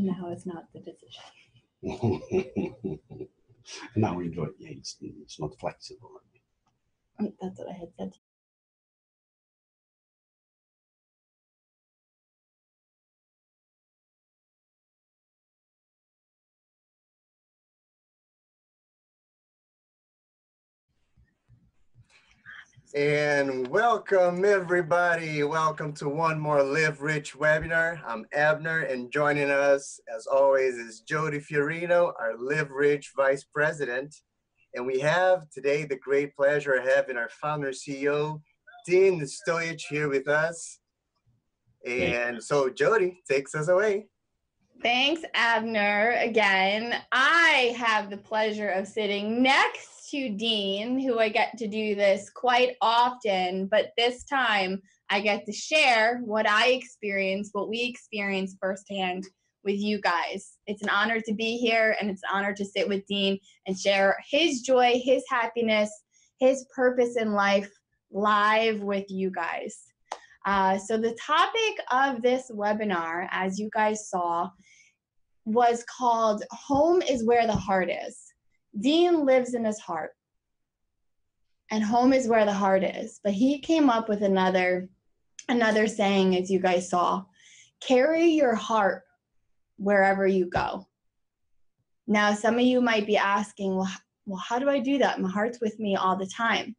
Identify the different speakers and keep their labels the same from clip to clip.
Speaker 1: Now is not the decision.
Speaker 2: Now enjoy. Yeah, it's not flexible.
Speaker 1: That's what I had said.
Speaker 3: And welcome everybody. Welcome to one more Live Rich webinar. I'm Abner, and joining us as always is Jody Fiorino, our Live Rich Vice President. And we have today the great pleasure of having our founder CEO, Dean Stojic, here with us. And so Jody takes us away.
Speaker 1: Thanks, Abner. Again, I have the pleasure of sitting next to Dean, who I get to do this quite often, but this time I get to share what I experience, what we experience firsthand with you guys. It's an honor to be here, and it's an honor to sit with Dean and share his joy, his happiness, his purpose in life live with you guys. So the topic of this webinar, as you guys saw, was called Home is Where the Heart Is. Dean lives in his heart, and home is where the heart is. But he came up with another saying, as you guys saw: carry your heart wherever you go. Now, some of you might be asking, well, how do I do that? My heart's with me all the time.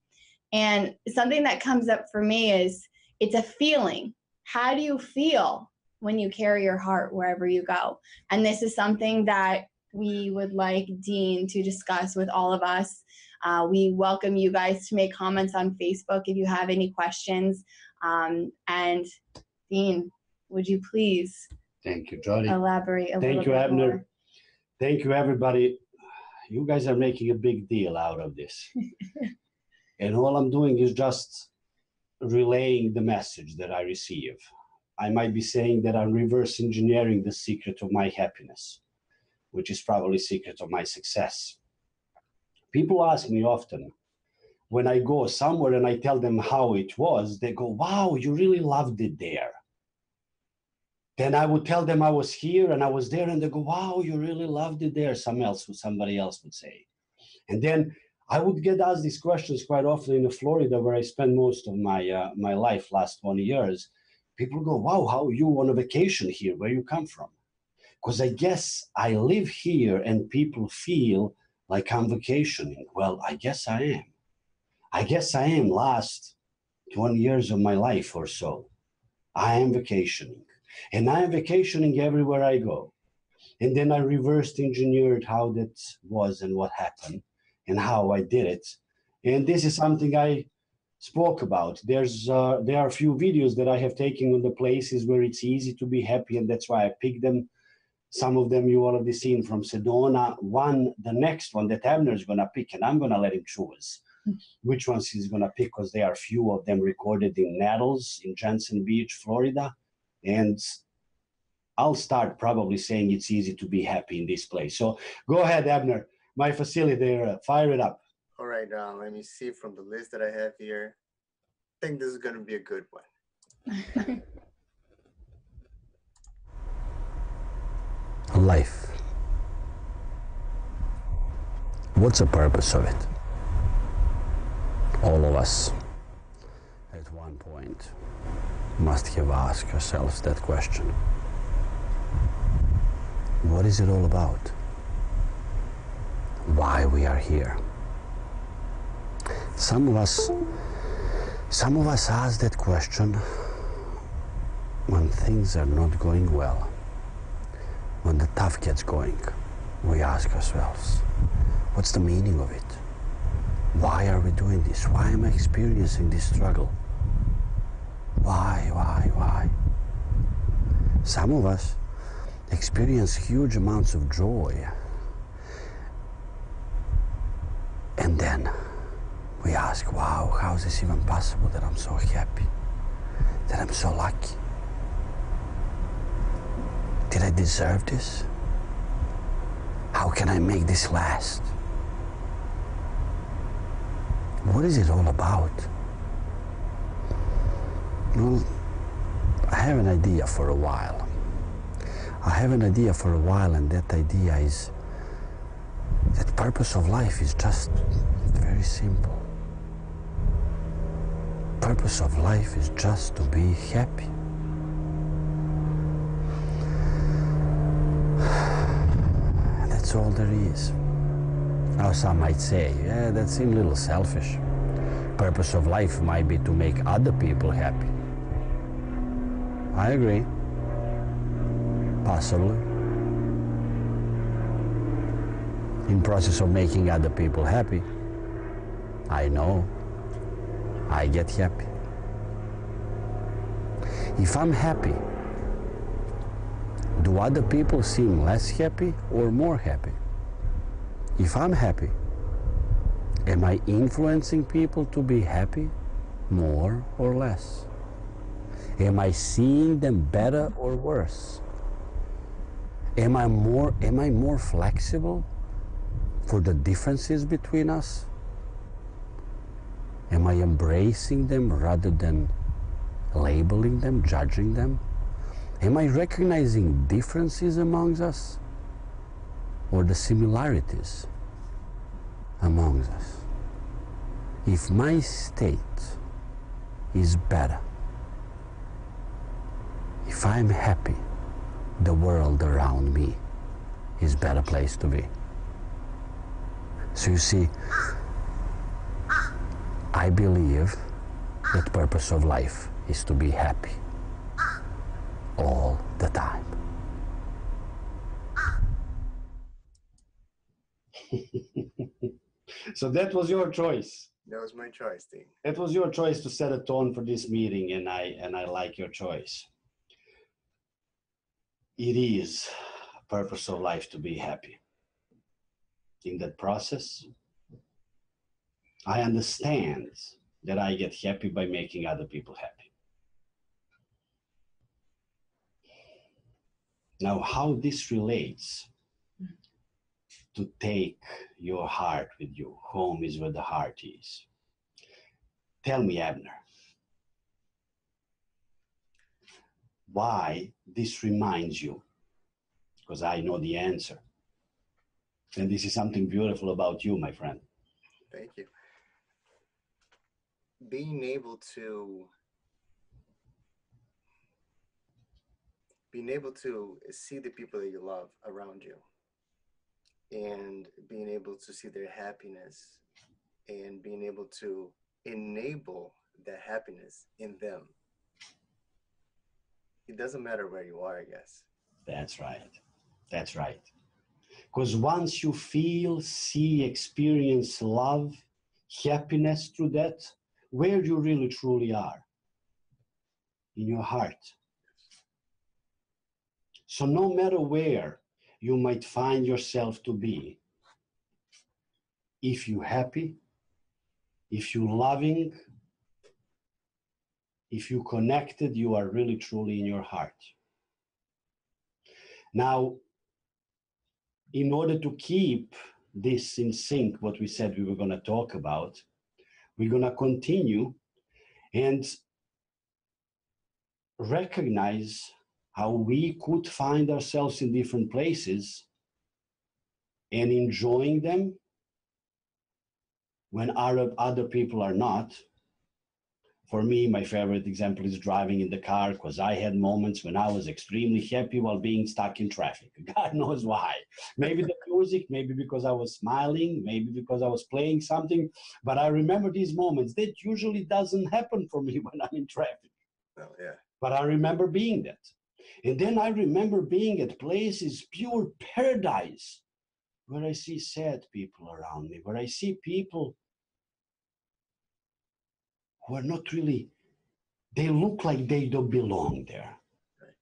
Speaker 1: And something that comes up for me is, it's a feeling. How do you feel when you carry your heart wherever you go? And this is something that we would like Dean to discuss with all of us. We welcome you guys to make comments on Facebook if you have any questions. And Dean, would you please
Speaker 2: Thank you, Jody.
Speaker 1: elaborate a little bit more?
Speaker 2: Thank you, Abner. Thank you, everybody. You guys are making a big deal out of this. And all I'm doing is just relaying the message that I receive. I might be saying that I'm reverse engineering the secret of my happiness, which is probably the secret of my success. People ask me often, when I go somewhere and I tell them how it was, they go, wow, you really loved it there. Then I would tell them I was here and I was there, and they go, wow, you really loved it there. Somebody else would say. And then I would get asked these questions quite often in Florida, where I spent most of my my life, last 20 years. People go, wow, how are you on a vacation here? Where you come from? Because I guess I live here and people feel like I'm vacationing. Well, I guess I am. I guess I am last 20 years of my life or so. I am vacationing. And I am vacationing everywhere I go. And then I reversed engineered how that was and what happened and how I did it. And this is something I spoke about. There are a few videos that I have taken on the places where it's easy to be happy, and that's why I picked them. Some of them you already seen from Sedona. The next one that Abner is going to pick, and I'm going to let him choose which ones he's going to pick, because there are a few of them recorded in Nettles in Jensen Beach, Florida. And I'll start probably saying it's easy to be happy in this place. So go ahead, Abner, my facilitator, fire it up.
Speaker 3: All right, let me see from the list that I have here. I think this is going to be a good one.
Speaker 2: Life. What's the purpose of it? All of us, at one point, must have asked ourselves that question. What is it all about? Why we are here? Some of us ask that question when things are not going well. When the tough gets going, we ask ourselves, what's the meaning of it? Why are we doing this? Why am I experiencing this struggle? Why? Some of us experience huge amounts of joy. And then we ask, wow, how is this even possible that I'm so happy? That I'm so lucky? Did I deserve this? How can I make this last? What is it all about? Well, I have an idea for a while. I have an idea for a while, and that idea is that purpose of life is just very simple. Purpose of life is just to be happy. That's all there is. Now some might say, yeah, that seems a little selfish. Purpose of life might be to make other people happy. I agree. Possibly. In process of making other people happy, I know I get happy. If I'm happy, do other people seem less happy or more happy? If I'm happy, am I influencing people to be happy more or less? Am I seeing them better or worse? Am I more flexible for the differences between us? Am I embracing them rather than labeling them, judging them? Am I recognizing differences among us or the similarities among us? If my state is better, if I'm happy, the world around me is a better place to be. So you see, I believe that purpose of life is to be happy all the time. So that was your choice.
Speaker 3: That was my choice, Dean.
Speaker 2: It was your choice to set a tone for this meeting, and I like your choice. It is a purpose of life to be happy. In that process, I understand that I get happy by making other people happy. Now, how this relates to take your heart with you, home is where the heart is. Tell me, Abner, why this reminds you, because I know the answer. And this is something beautiful about you, my friend.
Speaker 3: Thank you. Being able to see the people that you love around you, and being able to see their happiness, and being able to enable the happiness in them. It doesn't matter where you are, I guess.
Speaker 2: That's right. That's right. Because once you feel, see, experience love, happiness through that, where you really truly are, in your heart. So no matter where you might find yourself to be, if you're happy, if you're loving, if you're connected, you are really truly in your heart. Now, in order to keep this in sync, what we said we were going to talk about, we're going to continue and recognize how we could find ourselves in different places and enjoying them when other people are not. For me, my favorite example is driving in the car, because I had moments when I was extremely happy while being stuck in traffic. God knows why. Maybe the music, maybe because I was smiling, maybe because I was playing something. But I remember these moments. That usually doesn't happen for me when I'm in traffic.
Speaker 3: Oh, yeah.
Speaker 2: But I remember being that. And then I remember being at places, pure paradise, where I see sad people around me, where I see people who are not really, they look like they don't belong there.
Speaker 3: Right.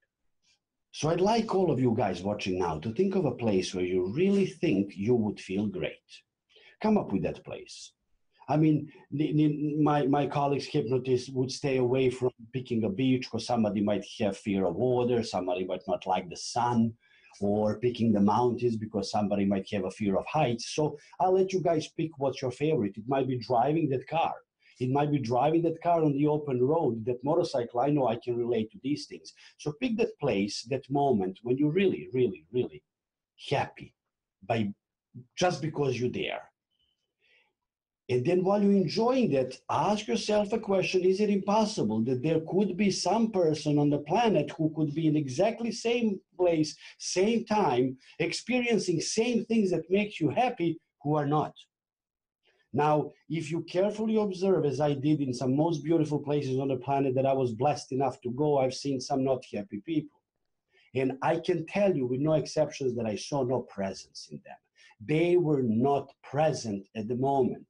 Speaker 2: So I'd like all of you guys watching now to think of a place where you really think you would feel great. Come up with that place. I mean, my colleagues, hypnotists, would stay away from picking a beach because somebody might have fear of water, somebody might not like the sun, or picking the mountains because somebody might have a fear of heights. So I'll let you guys pick what's your favorite. It might be driving that car. It might be driving that car on the open road, that motorcycle. I know I can relate to these things. So pick that place, that moment when you're really, really, really happy just because you're there. And then while you're enjoying that, ask yourself a question: is it impossible that there could be some person on the planet who could be in exactly same place, same time, experiencing same things that makes you happy, who are not? Now, if you carefully observe, as I did in some most beautiful places on the planet that I was blessed enough to go, I've seen some not happy people. And I can tell you with no exceptions that I saw no presence in them. They were not present at the moment.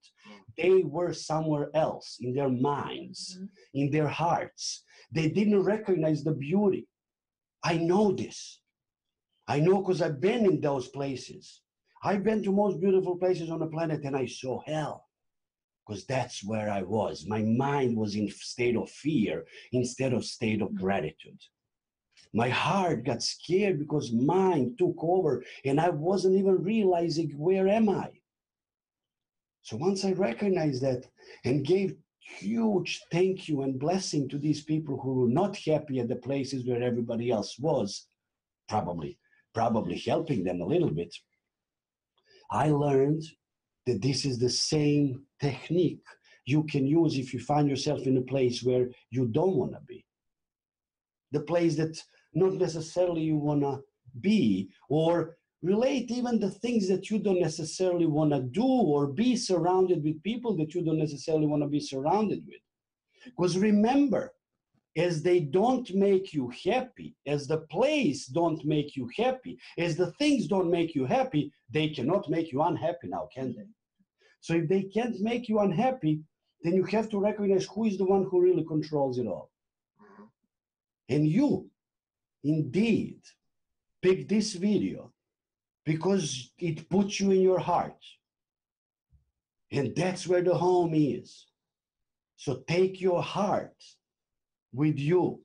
Speaker 2: They were somewhere else in their minds, in their hearts. They didn't recognize the beauty. I know this. I know because I've been in those places. I've been to most beautiful places on the planet and I saw hell, because that's where I was. My mind was in state of fear instead of state of gratitude. My heart got scared because mind took over and I wasn't even realizing where am I. So once I recognized that and gave huge thank you and blessing to these people who were not happy at the places where everybody else was, probably helping them a little bit, I learned that this is the same technique you can use if you find yourself in a place where you don't want to be. The place that not necessarily you want to be, or relate even the things that you don't necessarily want to do, or be surrounded with people that you don't necessarily want to be surrounded with. Because remember, as they don't make you happy, as the place don't make you happy, as the things don't make you happy, they cannot make you unhappy now, can they? So if they can't make you unhappy, then you have to recognize who is the one who really controls it all. And you, indeed, pick this video because it puts you in your heart. And that's where the home is. So take your heart with you.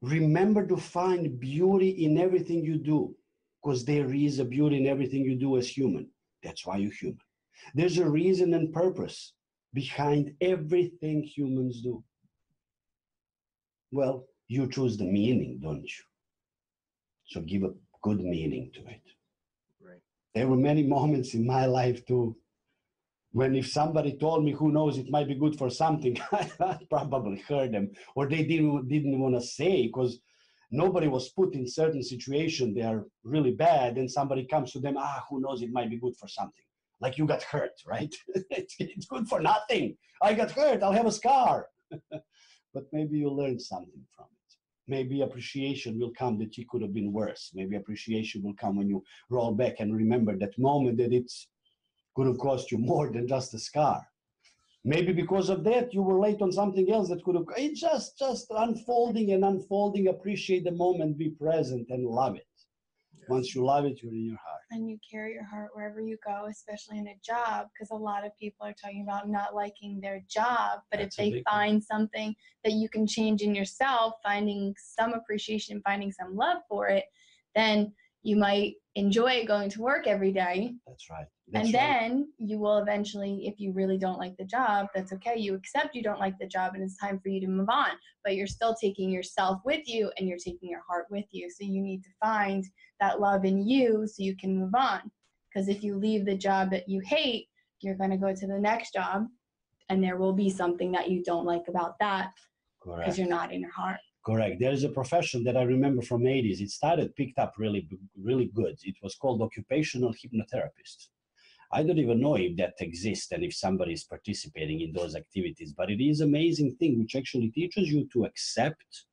Speaker 2: Remember to find beauty in everything you do, because there is a beauty in everything you do as human. That's why you're human. There's a reason and purpose behind everything humans do. Well, you choose the meaning, don't you? So give a good meaning to it.
Speaker 3: Right.
Speaker 2: There were many moments in my life too, when if somebody told me, who knows, it might be good for something, I probably heard them, or they didn't want to say, because nobody was put in certain situation. They are really bad, and somebody comes to them, who knows, it might be good for something. Like you got hurt, right? It's good for nothing. I got hurt, I'll have a scar. But maybe you learned something from it. Maybe appreciation will come that it could have been worse. Maybe appreciation will come when you roll back and remember that moment that it's could have cost you more than just a scar. Maybe because of that, you were late on something else that could have, it's just unfolding and unfolding. Appreciate the moment, be present and love it.
Speaker 3: Yes.
Speaker 2: Once you love it, you're in your heart.
Speaker 1: And you carry your heart wherever you go, especially in a job, because a lot of people are talking about not liking their job. But
Speaker 2: That's
Speaker 1: if they find something that you can change in yourself, finding some appreciation, finding some love for it, then you might enjoy going to work every day.
Speaker 2: That's right.
Speaker 1: And then you will eventually, if you really don't like the job, that's okay. You accept you don't like the job and it's time for you to move on. But you're still taking yourself with you and you're taking your heart with you. So you need to find that love in you so you can move on. Because if you leave the job that you hate, you're going to go to the next job and there will be something that you don't like about that because you're not in your heart.
Speaker 2: Correct. There is a profession that I remember from the 80s. It picked up really good. It was called occupational hypnotherapist. I don't even know if that exists and if somebody is participating in those activities, but it is an amazing thing which actually teaches you to accept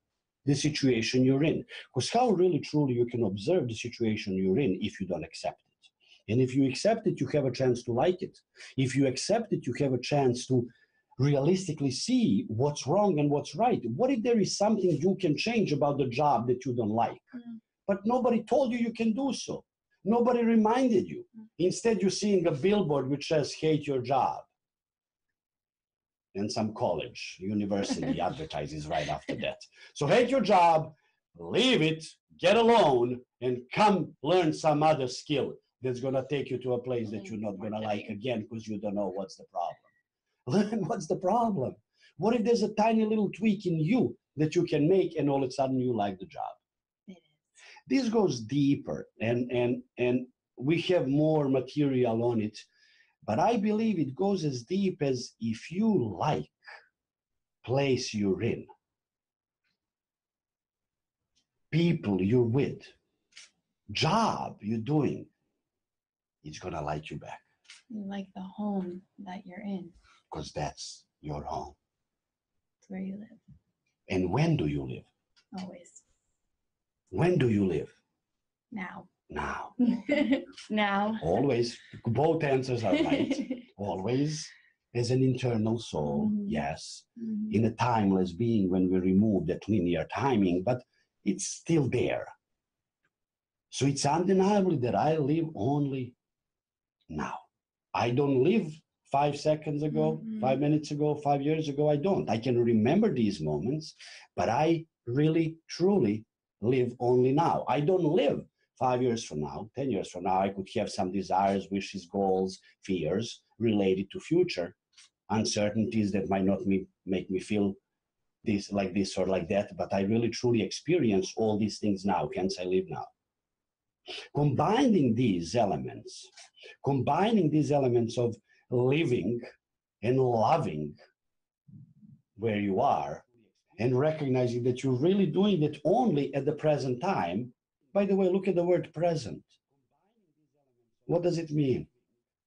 Speaker 2: the situation you're in. Because how really truly you can observe the situation you're in if you don't accept it. And if you accept it, you have a chance to like it. If you accept it, you have a chance to realistically see what's wrong and what's right. What if there is something you can change about the job that you don't like? But nobody told you you can do so. Nobody reminded you. Instead, you're seeing a billboard which says, hate your job. And some college, university advertises right after that. So hate your job, leave it, get a loan, and come learn some other skill that's going to take you to a place that you're not going to like again because you don't know what's the problem. Learn what's the problem. What if there's a tiny little tweak in you that you can make and all of a sudden you like the job?
Speaker 1: It is.
Speaker 2: This goes deeper and we have more material on it, but I believe it goes as deep as if you like place you're in, people you're with, job you're doing, it's gonna like you back.
Speaker 1: You like the home that you're in.
Speaker 2: Because that's your home.
Speaker 1: It's where you live.
Speaker 2: And when do you live?
Speaker 1: Always.
Speaker 2: When do you live?
Speaker 1: Now.
Speaker 2: Now.
Speaker 1: Now.
Speaker 2: Always. Both answers are right. Always as an internal soul, yes. In a timeless being when we remove that linear timing, but it's still there. So it's undeniable that I live only now. I don't live 5 seconds ago, 5 minutes ago, 5 years ago. I don't. I can remember these moments, but I really, truly live only now. I don't live 5 years from now, 10 years from now. I could have some desires, wishes, goals, fears related to future, uncertainties that might not make me feel this or like that, but I really, truly experience all these things now, hence I live now. Combining these elements of living and loving where you are and recognizing that you're really doing it only at the present time. By the way, look at the word present. What does it mean?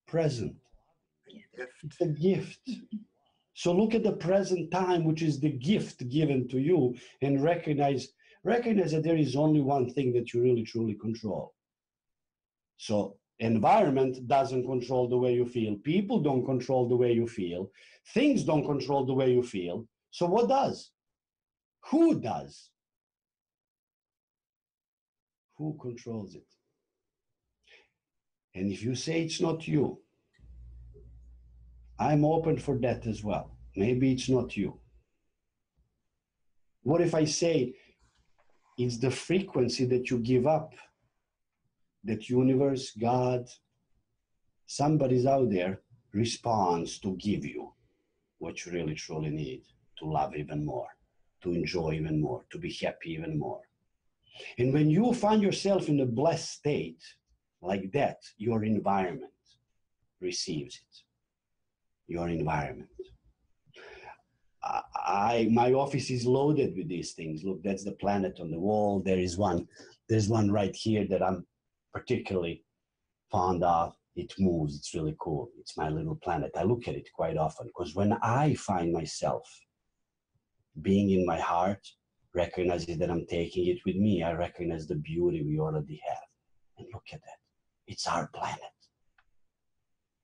Speaker 2: Present. It's a gift. So look at the present time, which is the gift given to you, and recognize that there is only one thing that you really, truly control. So environment doesn't control the way you feel. People don't control the way you feel. Things don't control the way you feel. So what does? Who does? Who controls it? And if you say it's not you, I'm open for that as well. Maybe it's not you. What if I say it's the frequency that you give up, that universe, God, somebody's out there responds to give you what you really truly need to love even more, to enjoy even more, to be happy even more. And when you find yourself in a blessed state like that, your environment receives it. Your environment. My office is loaded with these things. Look, that's the planet on the wall. There's one right here that I'm particularly fond of. It moves. It's really cool. It's my little planet. I look at it quite often because when I find myself being in my heart, recognizing that I'm taking it with me, I recognize the beauty we already have. And look at that. It's our planet.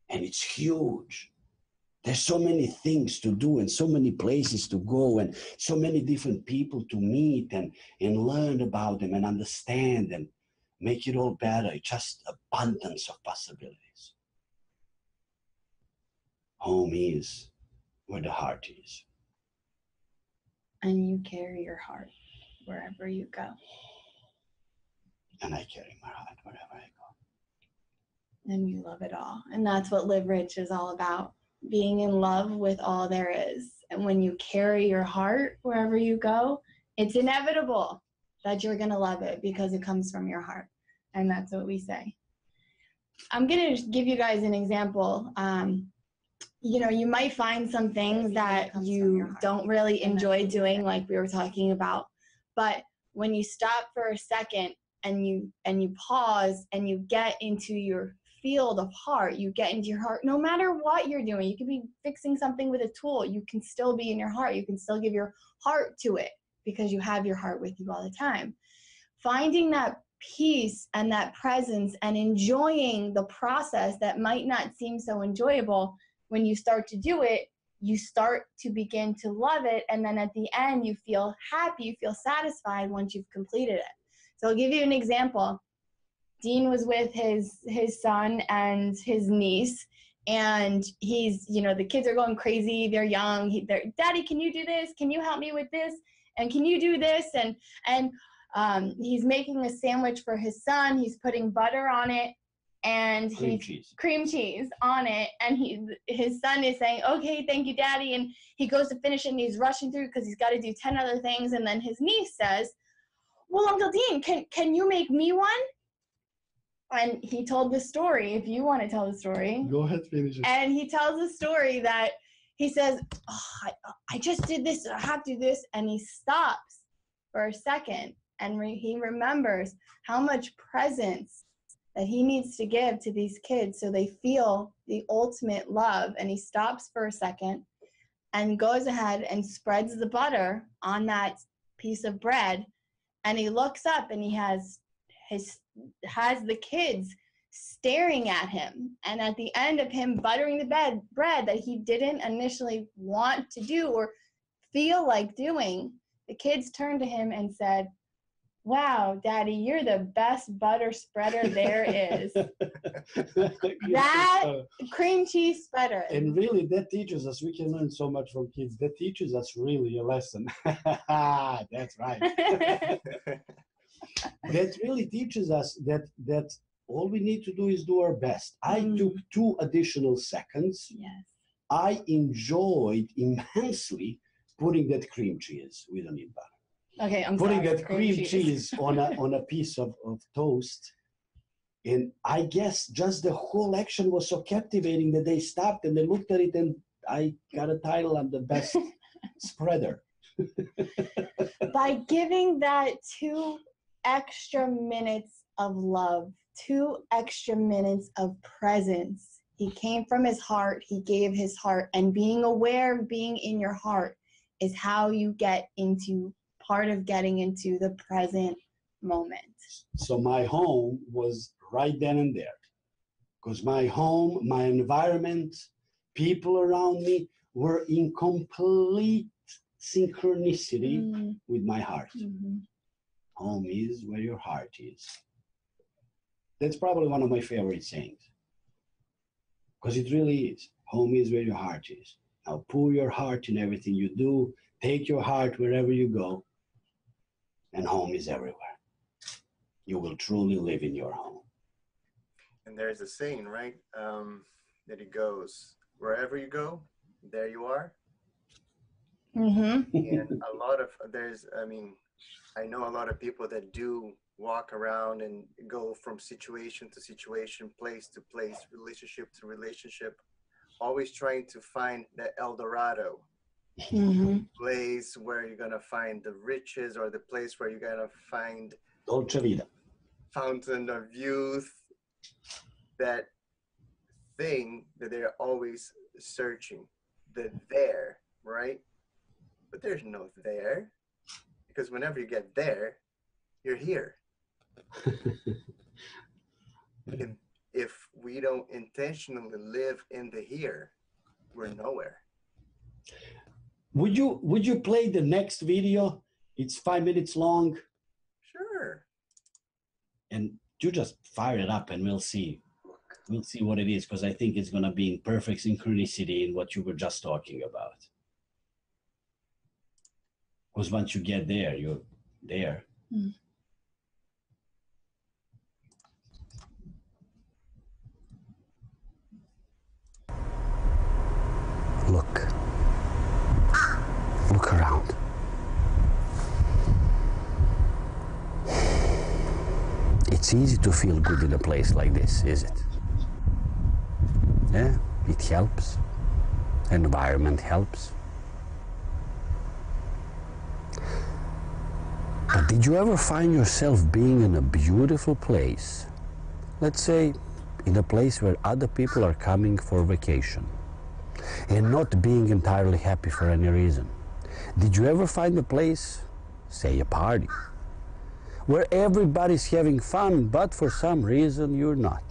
Speaker 2: And it's huge. There's so many things to do and so many places to go and so many different people to meet and learn about them and understand and make it all better. It's just abundance of possibilities. Home is where the heart is.
Speaker 1: And you carry your heart wherever you go.
Speaker 2: And I carry my heart wherever I go.
Speaker 1: And you love it all. And that's what Live Rich is all about. Being in love with all there is. And when you carry your heart wherever you go, it's inevitable that you're going to love it because it comes from your heart. And that's what we say. I'm going to give you guys an example. You might find some things that you don't really enjoy doing, like we were talking about. But when you stop for a second and you pause and you get into your field of heart, you get into your heart, no matter what you're doing. You could be fixing something with a tool. You can still be in your heart. You can still give your heart to it because you have your heart with you all the time. Finding that peace and that presence and enjoying the process that might not seem so enjoyable, when you start to do it, you start to begin to love it. And then at the end, you feel happy, you feel satisfied once you've completed it. So I'll give you an example. Dean was with his son and his niece, and the kids are going crazy. They're young. They're, Daddy, can you do this? Can you help me with this? And can you do this? And he's making a sandwich for his son. He's putting butter on it. and cream cheese on it, and his son is saying, okay, thank you, Daddy, and he goes to finish it, and he's rushing through because he's got to do 10 other things, and then his niece says, well, Uncle Dean, can you make me one? And he told the story, if you want to tell the story.
Speaker 2: Go ahead, finish it.
Speaker 1: And he tells the story that he says, oh, I just did this, I have to do this, and he stops for a second, and he remembers how much presence that he needs to give to these kids so they feel the ultimate love. And he stops for a second and goes ahead and spreads the butter on that piece of bread. And he looks up and he has the kids staring at him. And at the end of him buttering the bread that he didn't initially want to do or feel like doing, the kids turned to him and said, wow, Daddy, you're the best butter spreader there is. That cream cheese spreader.
Speaker 2: And really, that teaches us, we can learn so much from kids. That teaches us really a lesson. That's right. That really teaches us that all we need to do is do our best. I took 2 additional seconds.
Speaker 1: Yes.
Speaker 2: I enjoyed immensely putting that cream cheese, we don't need butter.
Speaker 1: Okay, I'm
Speaker 2: putting
Speaker 1: sorry.
Speaker 2: that cream cheese on a piece of toast. And I guess just the whole action was so captivating that they stopped and they looked at it, and I got a title, I'm the best spreader.
Speaker 1: By giving that 2 extra minutes of love, 2 extra minutes of presence, he came from his heart, he gave his heart, and being aware of being in your heart is how you get into part of getting into the present moment.
Speaker 2: So my home was right then and there, because my home, my environment, people around me were in complete synchronicity with my heart. Home is where your heart is. That's probably one of my favorite sayings, because it really is. Home is where your heart is. Now pour your heart in everything you do. Take your heart wherever you go. And home is everywhere. You will truly live in your home.
Speaker 3: And there's a saying, right? That it goes, wherever you go, there you are. And a lot of, I know a lot of people that do walk around and go from situation to situation, place to place, relationship to relationship, always trying to find the El Dorado. Place where you're gonna find the riches, or the place where you're gonna find
Speaker 2: Dolce Vita,
Speaker 3: fountain of youth, that thing that they're always searching, the there, right? But there's no there, because whenever you get there, you're here. And if we don't intentionally live in the here, we're nowhere.
Speaker 2: Would you play the next video? It's 5 minutes long.
Speaker 3: Sure.
Speaker 2: And you just fire it up and we'll see. We'll see what it is, because I think it's going to be in perfect synchronicity in what you were just talking about. Because once you get there, you're there. Look around. It's easy to feel good in a place like this, is it? Yeah, it helps. Environment helps. But did you ever find yourself being in a beautiful place? Let's say in a place where other people are coming for vacation and not being entirely happy for any reason. Did you ever find a place, say a party, where everybody's having fun, but for some reason you're not?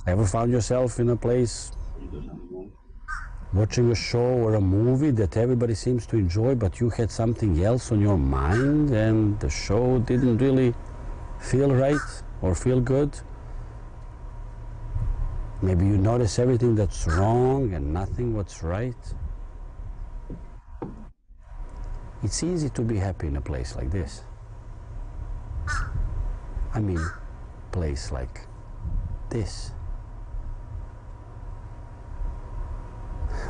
Speaker 2: Ever found yourself in a place watching a show or a movie that everybody seems to enjoy, but you had something else on your mind and the show didn't really feel right or feel good? Maybe you notice everything that's wrong and nothing what's right. It's easy to be happy in a place like this. I mean, place like this.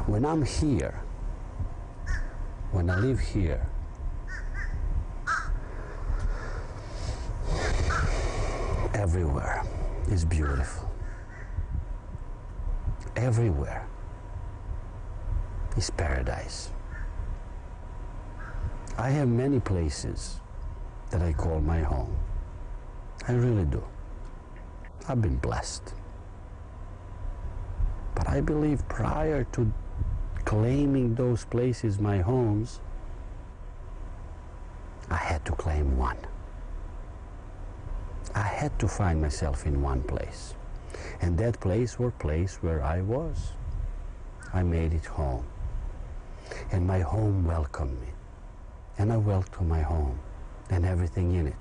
Speaker 2: When I'm here, when I live here, everywhere is beautiful. Everywhere is paradise. I have many places that I call my home. I really do. I've been blessed. But I believe prior to claiming those places my homes, I had to claim one. I had to find myself in one place. And that place was a place where I was. I made it home. And my home welcomed me. And I welcomed my home and everything in it.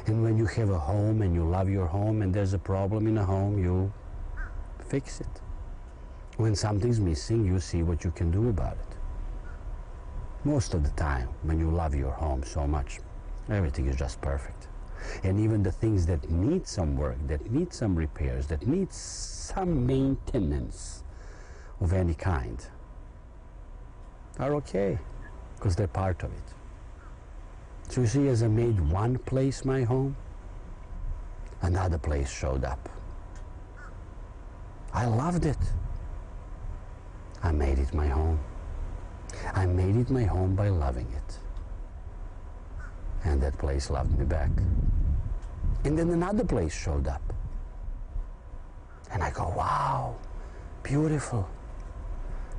Speaker 2: And when you have a home and you love your home and there's a problem in a home, you fix it. When something's missing, you see what you can do about it. Most of the time, when you love your home so much, everything is just perfect. And even the things that need some work, that need some repairs, that need some maintenance of any kind, are okay, because they're part of it. So you see, as I made one place my home, another place showed up. I loved it. I made it my home. I made it my home by loving it. And that place loved me back. And then another place showed up. And I go, wow, beautiful.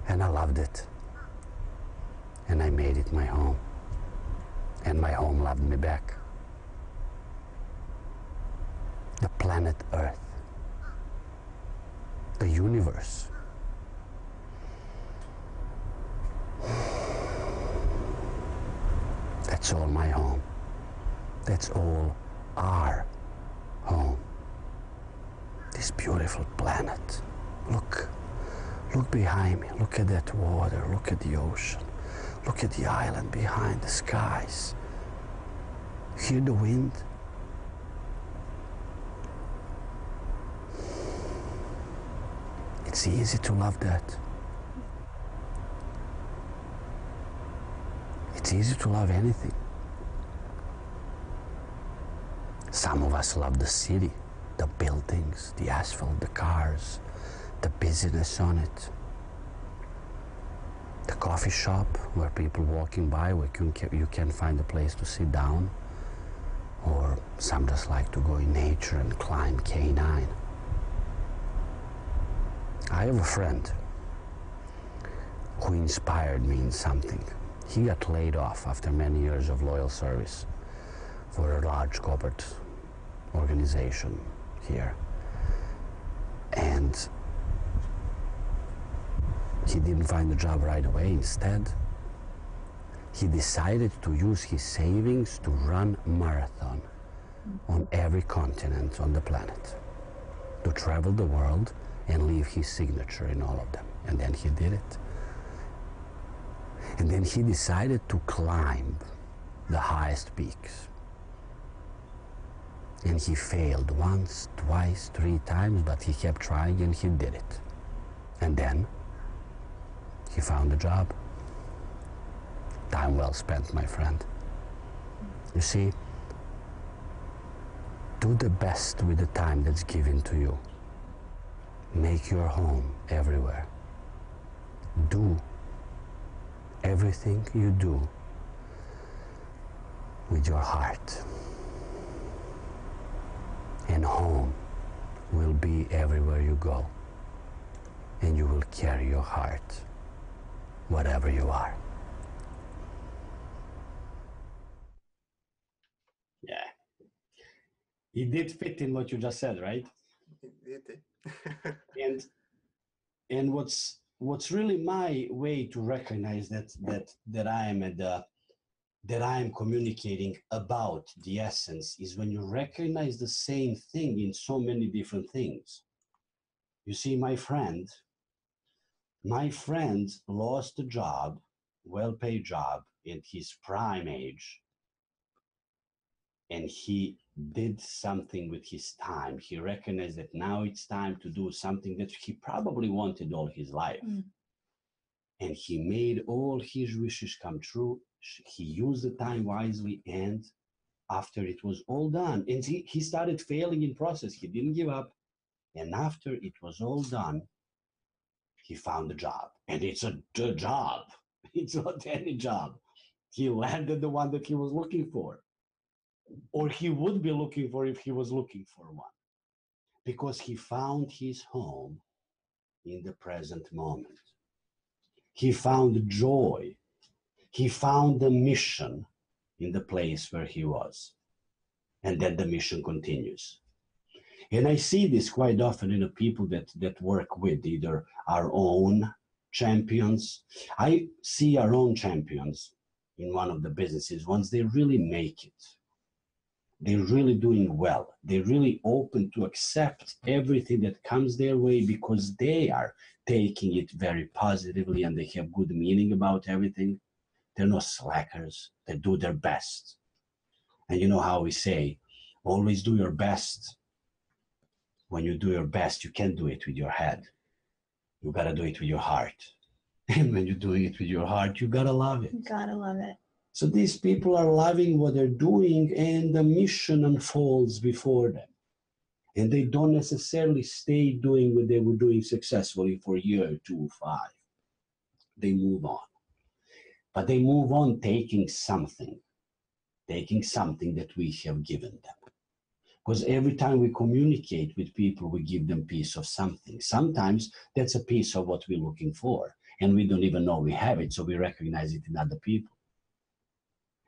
Speaker 2: And I loved it. And I made it my home. And my home loved me back. The planet Earth, the universe, that's all my home. That's all our home. This beautiful planet. Look behind me. Look at that water. Look at the ocean. Look at the island behind the skies. Hear the wind? It's easy to love that. It's easy to love anything. Some of us love the city, the buildings, the asphalt, the cars, the busyness on it. The coffee shop where people walking by, where you can find a place to sit down. Or some just like to go in nature and climb K9. I have a friend who inspired me in something. He got laid off after many years of loyal service for a large corporate organization here. And he didn't find a job right away. Instead, he decided to use his savings to run a marathon on every continent on the planet, to travel the world and leave his signature in all of them. And then he did it. And then he decided to climb the highest peaks. And he failed once, twice, 3 times, but he kept trying and he did it. And then he found a job. Time well spent, my friend. You see, do the best with the time that's given to you. Make your home everywhere. Do everything you do with your heart. And home will be everywhere you go. And you will carry your heart, whatever you are. Yeah. It did fit in what you just said, right?
Speaker 3: It did.
Speaker 2: and what's really my way to recognize that I am that I am communicating about the essence is when you recognize the same thing in so many different things. You see, my friend lost a job, well-paid job in his prime age, and he did something with his time. He recognized that now it's time to do something that he probably wanted all his life. And he made all his wishes come true. He used the time wisely, and after it was all done, and he started failing in process. He didn't give up. And after it was all done, he found a job. And it's a job. It's not any job. He landed the one that he was looking for. Or he would be looking for if he was looking for one. Because he found his home in the present moment. He found joy. He found the mission in the place where he was. And then the mission continues. And I see this quite often in the people that work with either our own champions. I see our own champions in one of the businesses. Once they really make it, they're really doing well. They're really open to accept everything that comes their way because they are taking it very positively and they have good meaning about everything. They're not slackers. They do their best. And you know how we say, always do your best. When you do your best, you can't do it with your head. You gotta do it with your heart. And when you're doing it with your heart, you gotta love it.
Speaker 1: You gotta love it.
Speaker 2: So these people are loving what they're doing and the mission unfolds before them. And they don't necessarily stay doing what they were doing successfully for a year, 2, 5. They move on. But they move on taking something that we have given them. Because every time we communicate with people, we give them a piece of something. Sometimes that's a piece of what we're looking for, and we don't even know we have it, so we recognize it in other people.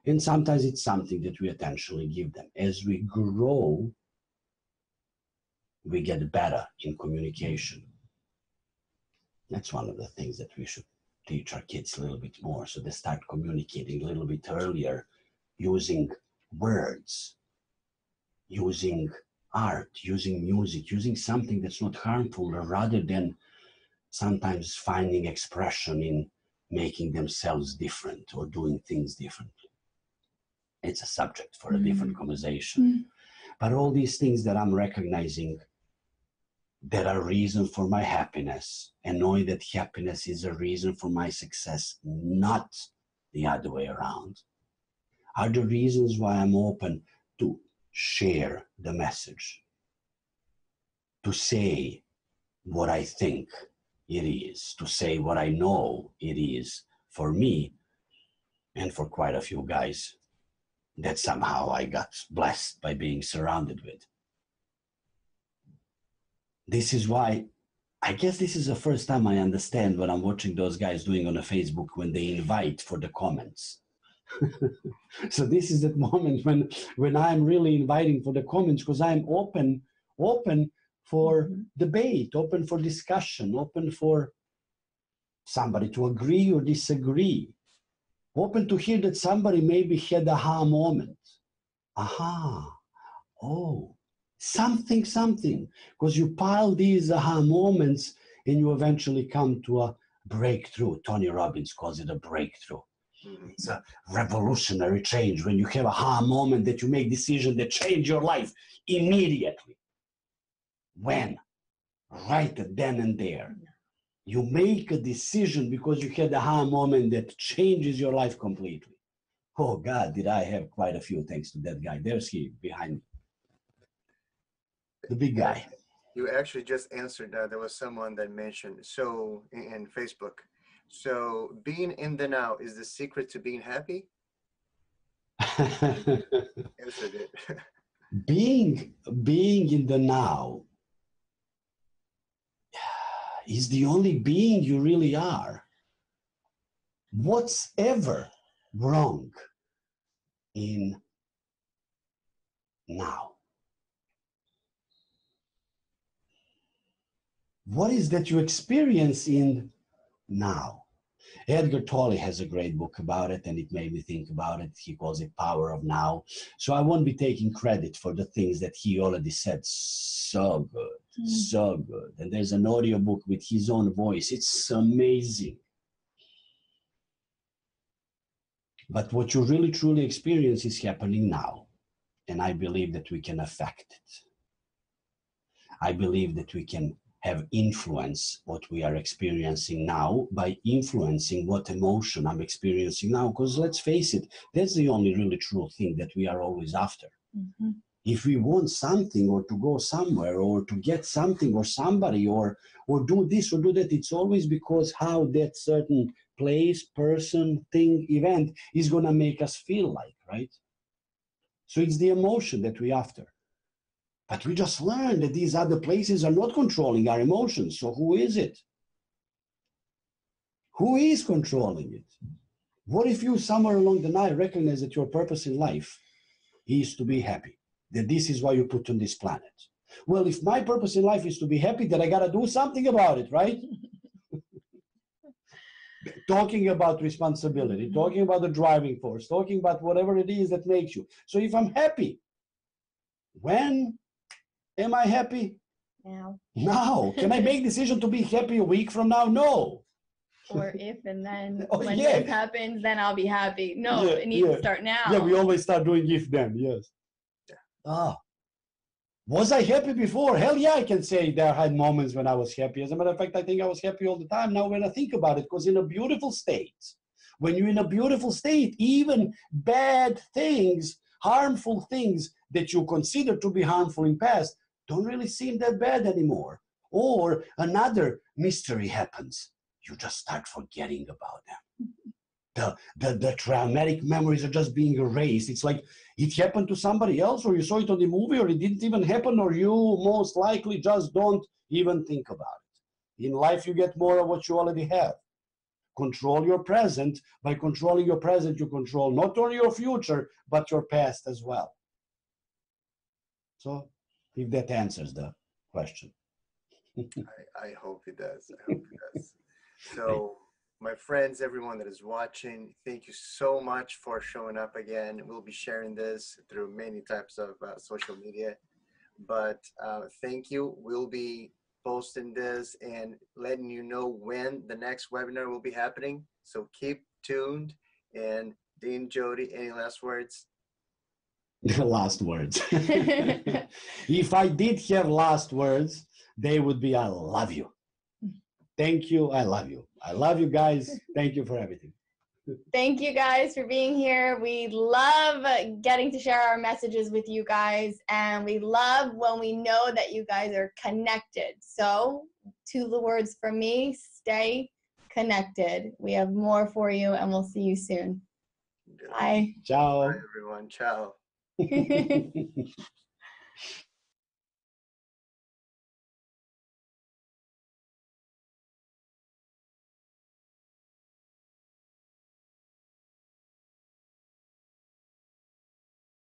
Speaker 2: And sometimes it's something that we intentionally give them. As we grow, we get better in communication. That's one of the things that we should teach our kids a little bit more, so they start communicating a little bit earlier, using words, using art, using music, using something that's not harmful, rather than sometimes finding expression in making themselves different or doing things differently. It's a subject for a different conversation. But all these things that I'm recognizing that are reason for my happiness, and knowing that happiness is a reason for my success, not the other way around, are the reasons why I'm open to share the message, to say what I think it is, to say what I know it is for me and for quite a few guys that somehow I got blessed by being surrounded with. This is why, I guess this is the first time I understand what I'm watching those guys doing on the Facebook when they invite for the comments. So this is that moment when I'm really inviting for the comments, because I'm open for debate, open for discussion, open for somebody to agree or disagree, open to hear that somebody maybe had a aha moment. Aha, oh, something, because you pile these aha moments and you eventually come to a breakthrough. Tony Robbins calls it a breakthrough. It's a revolutionary change when you have a aha moment that you make decisions that change your life immediately. When? Right then and there. You make a decision because you had a aha moment that changes your life completely. Oh God, did I have quite a few thanks to that guy. There's he behind me. The big guy.
Speaker 3: You actually just answered that. There was someone that mentioned, so in Facebook, so being in the now is the secret to being happy? Answered it.
Speaker 2: Being in the now is the only being you really are. What's ever wrong in now? What is that you experience in now? Edgar Tolle has a great book about it, and it made me think about it. He calls it Power of Now. So I won't be taking credit for the things that he already said. So good, so good. And there's an audiobook with his own voice. It's amazing. But what you really truly experience is happening now. And I believe that we can affect it. I believe that we can have influence what we are experiencing now by influencing what emotion I'm experiencing now. Because let's face it, that's the only really true thing that we are always after.
Speaker 1: Mhm.
Speaker 2: If we want something or to go somewhere or to get something or somebody or do this or do that, it's always because how that certain place, person, thing, event is going to make us feel like, right? So it's the emotion that we're after. But we just learned that these other places are not controlling our emotions. So who is it? Who is controlling it? What if you somewhere along the night recognize that your purpose in life is to be happy? That this is why you put on this planet. Well, if my purpose in life is to be happy, then I got to do something about it, right? Talking about responsibility, talking about the driving force, talking about whatever it is that makes you. So if I'm happy, when am I happy?
Speaker 1: Now.
Speaker 2: Now. Can I make decision to be happy a week from now? No.
Speaker 1: Or if and then
Speaker 2: Oh,
Speaker 1: when
Speaker 2: yeah.
Speaker 1: this happens, then I'll be happy. No,
Speaker 2: Yeah,
Speaker 1: it needs
Speaker 2: yeah.
Speaker 1: to start now.
Speaker 2: Yeah, we always start doing if then, yes. Ah. Was I happy before? Hell yeah, I can say there had moments when I was happy. As a matter of fact, I think I was happy all the time now when I think about it, because in a beautiful state, when you're in a beautiful state, even bad things, harmful things that you consider to be harmful in past don't really seem that bad anymore. Or another mystery happens. You just start forgetting about them. The traumatic memories are just being erased. It's like it happened to somebody else, or you saw it on the movie, or it didn't even happen, or you most likely just don't even think about it. In life, you get more of what you already have. Control your present. By controlling your present, you control not only your future, but your past as well. So, if that answers the question.
Speaker 3: I hope it does. I hope it does. So, my friends, everyone that is watching, thank you so much for showing up again. We'll be sharing this through many types of social media. But thank you. We'll be posting this and letting you know when the next webinar will be happening. So keep tuned. And Dean, Jody, any last words?
Speaker 2: Last words. If I did have last words, they would be I love you. Thank you. I love you. I love you guys. Thank you for everything.
Speaker 1: Thank you guys for being here. We love getting to share our messages with you guys, and we love when we know that you guys are connected. So, to the words from me, stay connected. We have more for you, and we'll see you soon. Bye.
Speaker 2: Ciao.
Speaker 3: Bye, everyone. Ciao.